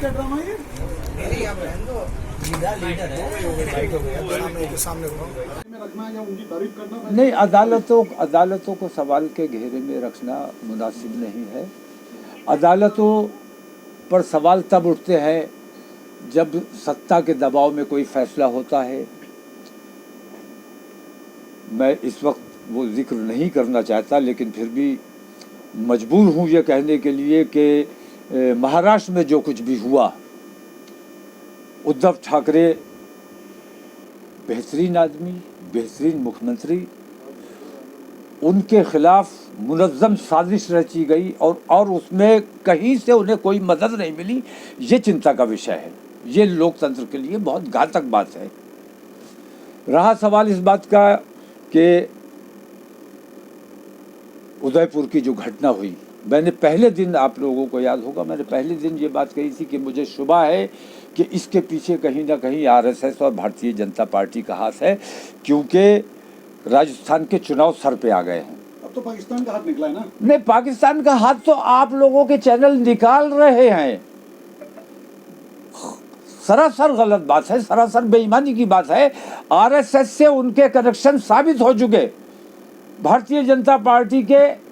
का ड्रामा ये? में रखना या उनकी तारीफ करना नहीं, अदालतों को सवाल के घेरे में रखना मुनासिब नहीं है। अदालतों पर सवाल तब उठते हैं जब सत्ता के दबाव में कोई फैसला होता है। मैं इस वक्त वो जिक्र नहीं करना चाहता, लेकिन फिर भी मजबूर हूँ ये कहने के लिए कि महाराष्ट्र में जो कुछ भी हुआ, उद्धव ठाकरे बेहतरीन आदमी, बेहतरीन मुख्यमंत्री, उनके खिलाफ मुनज़्ज़म साजिश रची गई और उसमें कहीं से उन्हें कोई मदद नहीं मिली। ये चिंता का विषय है। ये लोकतंत्र के लिए बहुत घातक बात है। रहा सवाल इस बात का कि उदयपुर की जो घटना हुई, मैंने पहले दिन, आप लोगों को याद होगा, मैंने पहले दिन ये बात कही थी कि मुझे शुबा है कि इसके पीछे कहीं ना कहीं आरएसएस और भारतीय जनता पार्टी का हाथ है, क्योंकि राजस्थान के चुनाव सर पे आ गए हैं। अब तो पाकिस्तान का हाथ निकला है ना? नहीं, पाकिस्तान का हाथ तो आप लोगों के चैनल निकाल रहे हैं। सरासर गलत बात है, सरासर बेईमानी की बात है। आरएसएस से उनके कनेक्शन साबित हो चुके। भारतीय जनता पार्टी के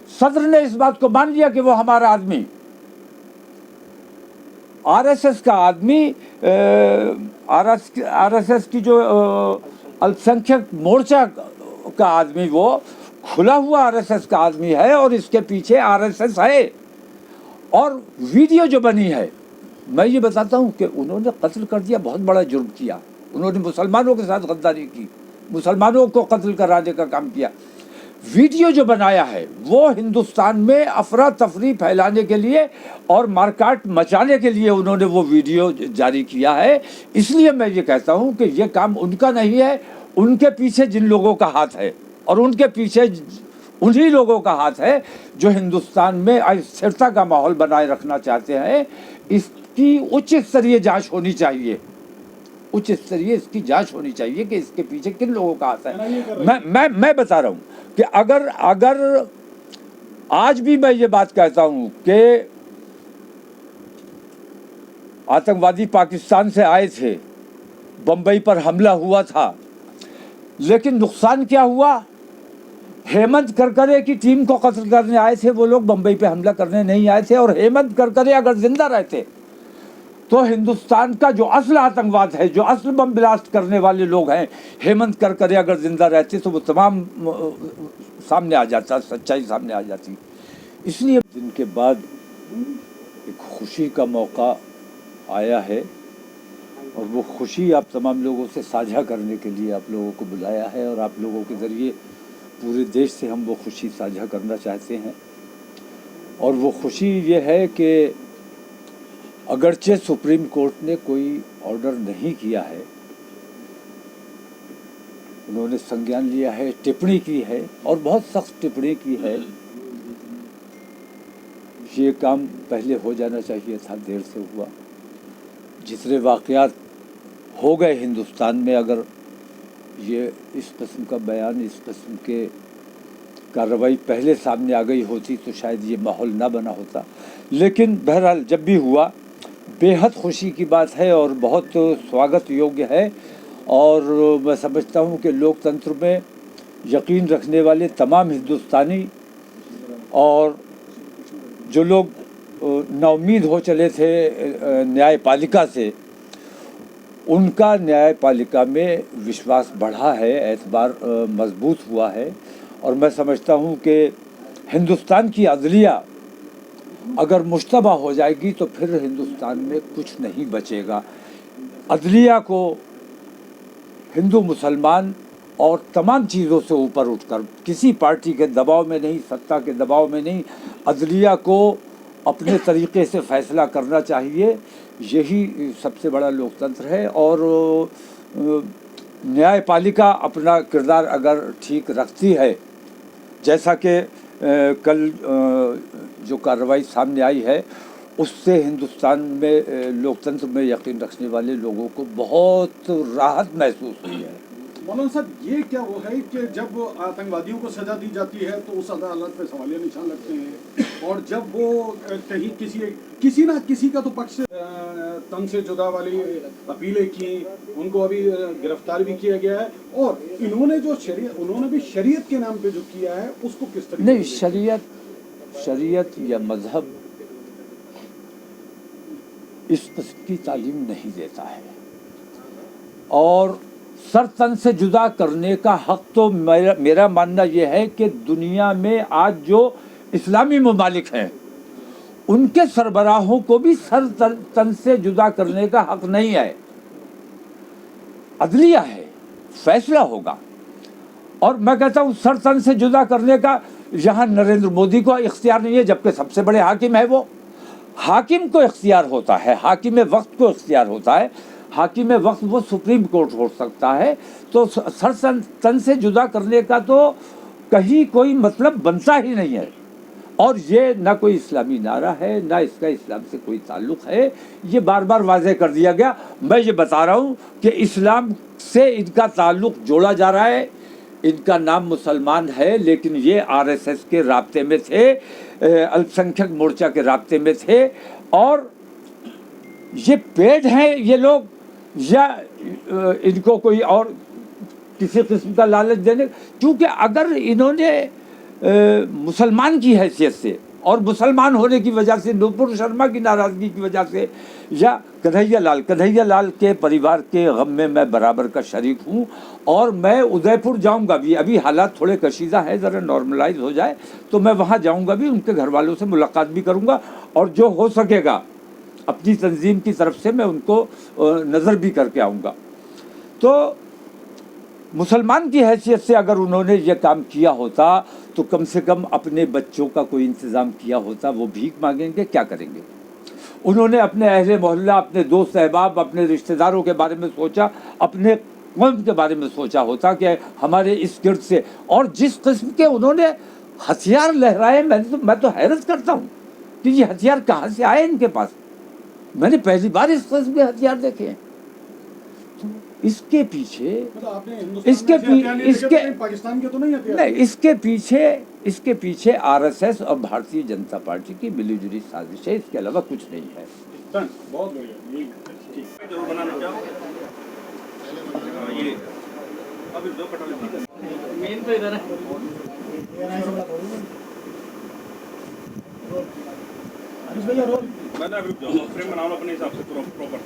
सदर ने इस बात को मान लिया कि वो हमारा आदमी, आरएसएस का आदमी, आरएसएस की जो अल्पसंख्यक मोर्चा का आदमी, वो खुला हुआ आरएसएस का आदमी है और इसके पीछे आरएसएस है। और वीडियो जो बनी है, मैं ये बताता हूँ कि उन्होंने कत्ल कर दिया, बहुत बड़ा जुर्म किया। उन्होंने मुसलमानों के साथ गद्दारी की, मुसलमानों को कत्ल कराने का काम किया। वीडियो जो बनाया है वो हिंदुस्तान में अफरा तफरी फैलाने के लिए और मारकाट मचाने के लिए उन्होंने वो वीडियो जारी किया है। इसलिए मैं ये कहता हूँ कि ये काम उनका नहीं है, उनके पीछे जिन लोगों का हाथ है, और उनके पीछे उन्हीं लोगों का हाथ है जो हिंदुस्तान में अस्थिरता का माहौल बनाए रखना चाहते हैं। इसकी उच्च स्तरीय जांच होनी चाहिए, उच्च स्तरीय इसकी जांच होनी चाहिए कि इसके पीछे किन लोगों का हाथ है। मैं बता रहा हूँ कि अगर आज भी मैं ये बात कहता हूँ कि आतंकवादी पाकिस्तान से आए थे, बम्बई पर हमला हुआ था, लेकिन नुकसान क्या हुआ? हेमंत करकरे की टीम को कत्ल करने आए थे वो लोग, बम्बई पे हमला करने नहीं आए थे। और हेमंत करकरे अगर जिंदा रहते तो हिंदुस्तान का जो असल आतंकवाद है, जो असल बम ब्लास्ट करने वाले लोग हैं, हेमंत करकरे अगर जिंदा रहते तो वो तमाम सामने आ जाता, सच्चाई सामने आ जाती। इसलिए दिन के बाद एक खुशी का मौका आया है और वो खुशी आप तमाम लोगों से साझा करने के लिए आप लोगों को बुलाया है, और आप लोगों के ज़रिए पूरे देश से हम वो खुशी साझा करना चाहते हैं। और वो खुशी ये है कि अगरचे सुप्रीम कोर्ट ने कोई ऑर्डर नहीं किया है, उन्होंने संज्ञान लिया है, टिप्पणी की है और बहुत सख्त टिप्पणी की है। ये काम पहले हो जाना चाहिए था, देर से हुआ। जितने वाक़यात हो गए हिंदुस्तान में, अगर ये इस किस्म का बयान, इस किस्म के कार्रवाई पहले सामने आ गई होती तो शायद ये माहौल ना बना होता। लेकिन बहरहाल जब भी हुआ, बेहद खुशी की बात है और बहुत स्वागत योग्य है। और मैं समझता हूँ कि लोकतंत्र में यकीन रखने वाले तमाम हिंदुस्तानी और जो लोग नाउम्मीद हो चले थे न्यायपालिका से, उनका न्यायपालिका में विश्वास बढ़ा है, एतबार मजबूत हुआ है। और मैं समझता हूँ कि हिंदुस्तान की अदलिया अगर मुश्तबा हो जाएगी तो फिर हिंदुस्तान में कुछ नहीं बचेगा। अदलिया को हिंदू मुसलमान और तमाम चीज़ों से ऊपर उठकर, किसी पार्टी के दबाव में नहीं, सत्ता के दबाव में नहीं, अदलिया को अपने तरीक़े से फ़ैसला करना चाहिए। यही सबसे बड़ा लोकतंत्र है। और न्यायपालिका अपना किरदार अगर ठीक रखती है, जैसा कि कल जो कार्रवाई सामने आई है, उससे हिंदुस्तान में लोकतंत्र में यकीन रखने वाले लोगों को बहुत राहत महसूस हुई है। मौलाना साहब, ये क्या वो है कि जब आतंकवादियों को सजा दी जाती है तो उस अदालत पे सवालिया निशान लगते हैं, और जब वो कहीं किसी ना किसी का तो पक्ष तन से जुदा वाली अपीलें की, उनको अभी गिरफ्तार भी किया गया है, और उन्होंने भी शरीयत के नाम पे जो किया है उसको किस तरह नहीं, शरीयत या मजहब इस किस्म की तालीम नहीं देता है, और सर तन से जुदा करने का हक तो मेरा मानना यह है कि दुनिया में आज जो इस्लामी ममालिक हैं उनके सरबराहों को भी सर तन से जुदा करने का हक नहीं है। अदलिया है, फैसला होगा। और मैं कहता हूँ सर तन से जुदा करने का यहाँ नरेंद्र मोदी को इख्तियार नहीं है, जबकि सबसे बड़े हाकिम है वो। हाकिम को इख्तियार होता है, हाकिम वक्त को इख्तियार होता है। हाकिम वक्त वो सुप्रीम कोर्ट हो सकता है, तो सर तन से जुदा करने का तो कहीं कोई मतलब बनता ही नहीं है। और ये ना कोई इस्लामी नारा है, ना इसका इस्लाम से कोई ताल्लुक़ है। ये बार बार वाज़ेह कर दिया गया। मैं ये बता रहा हूँ कि इस्लाम से इनका ताल्लुक़ जोड़ा जा रहा है। इनका नाम मुसलमान है, लेकिन ये आरएसएस के राब्ते में थे, अल्पसंख्यक मोर्चा के राब्ते में थे, और ये पेड हैं ये लोग, या इनको कोई और किसी किस्म का लालच देने। क्योंकि अगर इन्होंने मुसलमान की हैसियत से और मुसलमान होने की वजह से, नुपुर शर्मा की नाराज़गी की वजह से, या कन्हैया लाल के परिवार के गम में मैं बराबर का शरीक हूँ, और मैं उदयपुर जाऊँगा भी। अभी हालात थोड़े कशीदा है, ज़रा नॉर्मलाइज हो जाए तो मैं वहाँ जाऊँगा भी, उनके घर वालों से मुलाकात भी करूँगा, और जो हो सकेगा अपनी तंजीम की तरफ से मैं उनको नज़र भी करके आऊँगा। तो मुसलमान की हैसियत से अगर उन्होंने ये काम किया होता तो कम से कम अपने बच्चों का कोई इंतज़ाम किया होता। वो भीख मांगेंगे, क्या करेंगे? उन्होंने अपने अहले मोहल्ला, अपने दोस्त अहबाब, अपने रिश्तेदारों के बारे में सोचा, अपने कौम के बारे में सोचा होता कि हमारे इस गिर्द से। और जिस किस्म के उन्होंने हथियार लहराए, मैं तो हैरत करता हूँ कि ये हथियार कहाँ से आए इनके पास। मैंने पहली बार इस किस्म के हथियार देखे हैं। तो इसके पीछे पाकिस्तान के तो नहीं हथियार, नहीं, इसके पीछे आरएसएस और भारतीय जनता पार्टी की मिलीजुली साजिश है, इसके अलावा कुछ नहीं है। बहुत बढ़िया, जरूर बनाना चाहो। ये अभी दो मेन तो इधर है। मैंने अभी फ्रेम बनाऊं अपने हिसाब से प्रॉपर।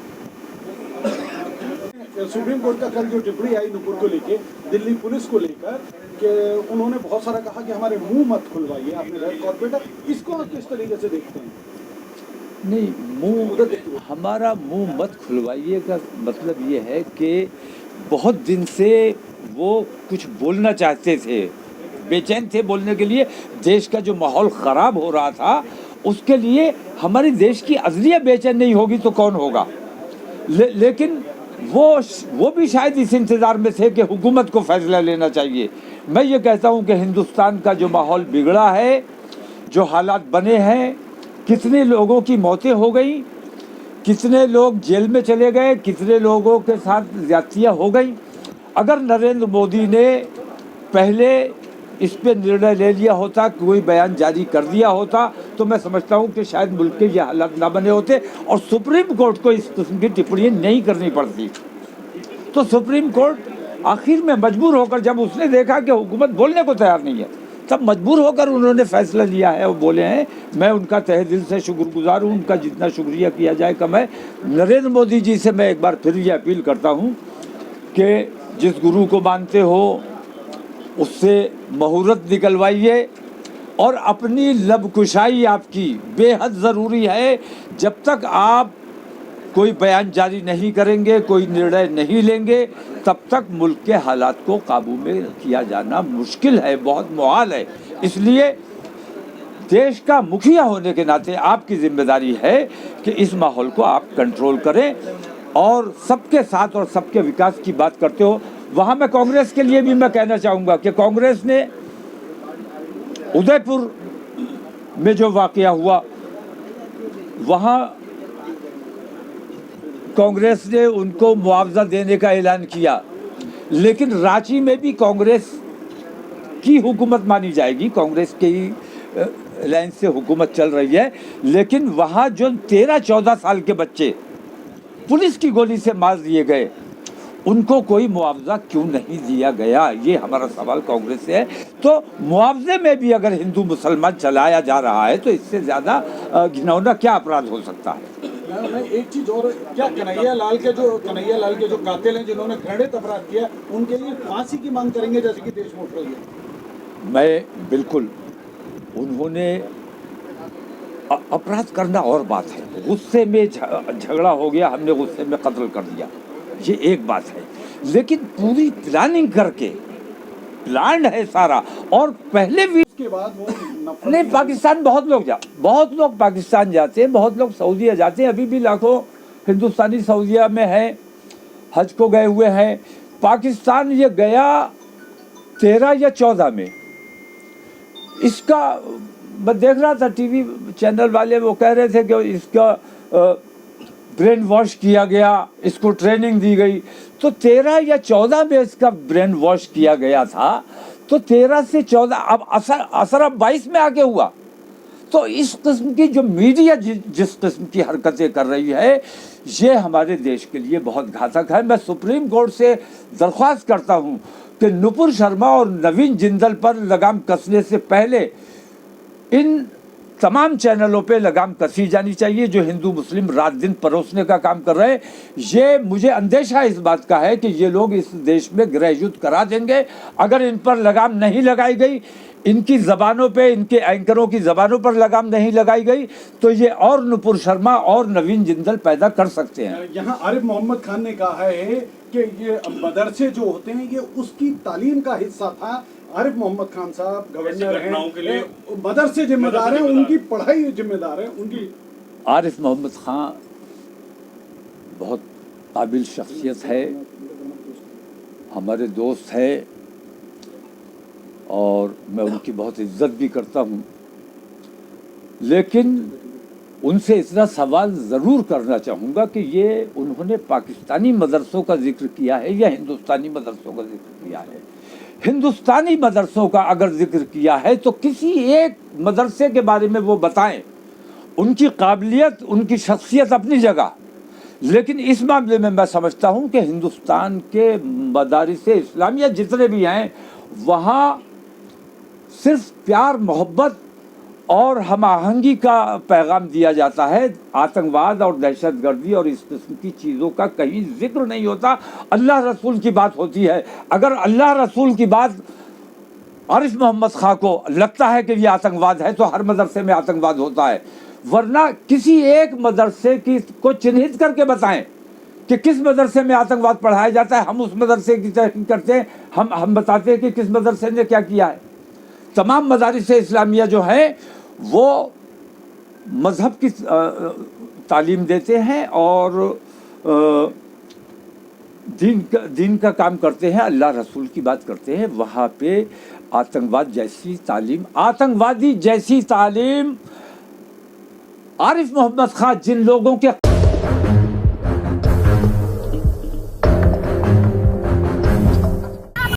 सुप्रीम कोर्ट का कल जो टिप्पणी आई नुपुर को लेके, दिल्ली पुलिस को लेकर, कि उन्होंने बहुत सारा कहा कि हमारे मुंह मत खुलवाइए, आपने रेड कॉर्पोरेट, इसको आप किस तरीके से देखते हैं? नहीं, हमारा मुंह मत खुलवाइए का मतलब ये है कि बहुत दिन से वो कुछ बोलना चाहते थे, बेचैन थे बोलने के लिए। देश का जो माहौल ख़राब हो रहा था उसके लिए हमारे देश की अज़लिया बेचैन नहीं होगी तो कौन होगा। लेकिन वो भी शायद इस इंतज़ार में थे कि हुकूमत को फ़ैसला लेना चाहिए। मैं ये कहता हूँ कि हिंदुस्तान का जो माहौल बिगड़ा है, जो हालात बने हैं, कितने लोगों की मौतें हो गई, कितने लोग जेल में चले गए, कितने लोगों के साथ ज़्यादतियाँ हो गई। अगर नरेंद्र मोदी ने पहले इस पे निर्णय ले लिया होता, कोई बयान जारी कर दिया होता, तो मैं समझता हूँ कि शायद मुल्क के ये हालात ना बने होते और सुप्रीम कोर्ट को इस किस्म की टिप्पणी नहीं करनी पड़ती। तो सुप्रीम कोर्ट आखिर में मजबूर होकर, जब उसने देखा कि हुकूमत बोलने को तैयार नहीं है, तब मजबूर होकर उन्होंने फैसला लिया है और बोले हैं। मैं उनका तहे दिल से शुक्रगुजार हूँ, उनका जितना शुक्रिया किया जाए कम है। नरेंद्र मोदी जी से मैं एक बार फिर ये अपील करता हूँ कि जिस गुरु को मानते हो उससे मुहूर्त निकलवाइए, और अपनी लबकुशाई आपकी बेहद ज़रूरी है। जब तक आप कोई बयान जारी नहीं करेंगे, कोई निर्णय नहीं लेंगे, तब तक मुल्क के हालात को काबू में किया जाना मुश्किल है, बहुत मुहाल है। इसलिए देश का मुखिया होने के नाते आपकी जिम्मेदारी है कि इस माहौल को आप कंट्रोल करें, और सबके साथ और सबके विकास की बात करते हो। वहाँ मैं कांग्रेस के लिए भी मैं कहना चाहूँगा कि कांग्रेस ने उदयपुर में जो वाक़या हुआ, वहाँ कांग्रेस ने उनको मुआवजा देने का ऐलान किया, लेकिन रांची में भी कांग्रेस की हुकूमत मानी जाएगी, कांग्रेस के ही लाइन से हुकूमत चल रही है। लेकिन वहाँ जो 13-14 साल के बच्चे पुलिस की गोली से मार दिए गए, उनको कोई मुआवजा क्यों नहीं दिया गया, ये हमारा सवाल कांग्रेस से है। तो मुआवजे में भी अगर हिंदू मुसलमान चलाया जा रहा है तो इससे ज़्यादा घिनौना क्या अपराध हो सकता है। मैं एक चीज और, क्या कन्हैया लाल के जो कातिल हैं जिन्होंने घृणित अपराध किया, उनके लिए फांसी की मांग करेंगे जैसे कि देशमुख के लिए? मैं बिल्कुल, उन्होंने अपराध करना और बात है, गुस्से में झगड़ा हो गया, हमने गुस्से में कत्ल कर दिया, ये एक बात है। लेकिन पूरी प्लानिंग करके, प्लान है सारा, और पहले भी उसके बाद वो नहीं, पाकिस्तान बहुत लोग पाकिस्तान जाते हैं, बहुत लोग सऊदीया जाते हैं, अभी भी लाखों हिंदुस्तानी सऊदीया में हैं, हज को गए हुए हैं। पाकिस्तान ये गया 13 या 14 में। इसका मैं देख रहा था टीवी चैनल वाले, वो कह रहे थे कि इसका ब्रेन वॉश किया गया, इसको ट्रेनिंग दी गई। तो 13 या 14 में इसका ब्रेन वॉश किया गया था, तो 13 से 14 अब असर अब 22 में आके हुआ। तो इस किस्म की जो मीडिया जिस किस्म की हरकतें कर रही है, ये हमारे देश के लिए बहुत घातक है। मैं सुप्रीम कोर्ट से दरख्वास्त करता हूँ कि नुपुर शर्मा और नवीन जिंदल पर लगाम कसने से पहले इन तमाम चैनलों पे लगाम कसी जानी चाहिए जो हिंदू मुस्लिम रात दिन परोसने का काम कर रहे हैं। ये मुझे अंदेशा इस बात का है कि ये लोग इस देश में गृह युद्ध करा देंगे अगर इन पर लगाम नहीं लगाई गई, इनकी ज़बानों पे, इनके एंकरों की ज़बानों पर लगाम नहीं लगाई गई, तो ये और नुपुर शर्मा और नवीन जिंदल पैदा कर सकते हैं। यहाँ आरिफ मोहम्मद खान ने कहा है कि ये मदरसे जो होते हैं ये उसकी तालीम का हिस्सा था। आरिफ मोहम्मद खान साहब गवर्नर हैं, मदरसे जिम्मेदार हैं, उनकी पढ़ाई जिम्मेदार है उनकी। आरिफ मोहम्मद खान बहुत काबिल शख्सियत है, हमारे दोस्त है, और मैं उनकी बहुत इज्जत भी करता हूँ। लेकिन उनसे इतना सवाल ज़रूर करना चाहूँगा कि ये उन्होंने पाकिस्तानी मदरसों का जिक्र किया है या हिंदुस्तानी मदरसों का जिक्र किया है। हिंदुस्तानी मदरसों का अगर जिक्र किया है तो किसी एक मदरसे के बारे में वो बताएं। उनकी काबिलियत, उनकी शख्सियत अपनी जगह, लेकिन इस मामले में मैं समझता हूँ कि हिंदुस्तान के मदारिस इस्लामिया जितने भी हैं वहाँ सिर्फ प्यार, मोहब्बत और हम आहंगी का पैगाम दिया जाता है। आतंकवाद और दहशतगर्दी और इस किस्म की चीज़ों का कहीं जिक्र नहीं होता। अल्लाह रसूल की बात होती है। अगर अल्लाह रसूल की बात आरिफ मोहम्मद खां को लगता है कि ये आतंकवाद है तो हर मदरसे में आतंकवाद होता है, वरना किसी एक मदरसे की को चिन्हित करके बताएं कि किस मदरसे में आतंकवाद पढ़ाया जाता है। हम उस मदरसे की तहकीक करते हैं, हम बताते हैं कि किस मदरसे ने क्या किया है। तमाम मदारिस इस्लामिया जो हैं वो मज़हब की तालीम देते हैं और दीन का काम करते हैं, अल्लाह रसूल की बात करते हैं। वहाँ पे आतंकवादी जैसी तालीम आरिफ मोहम्मद खान जिन लोगों के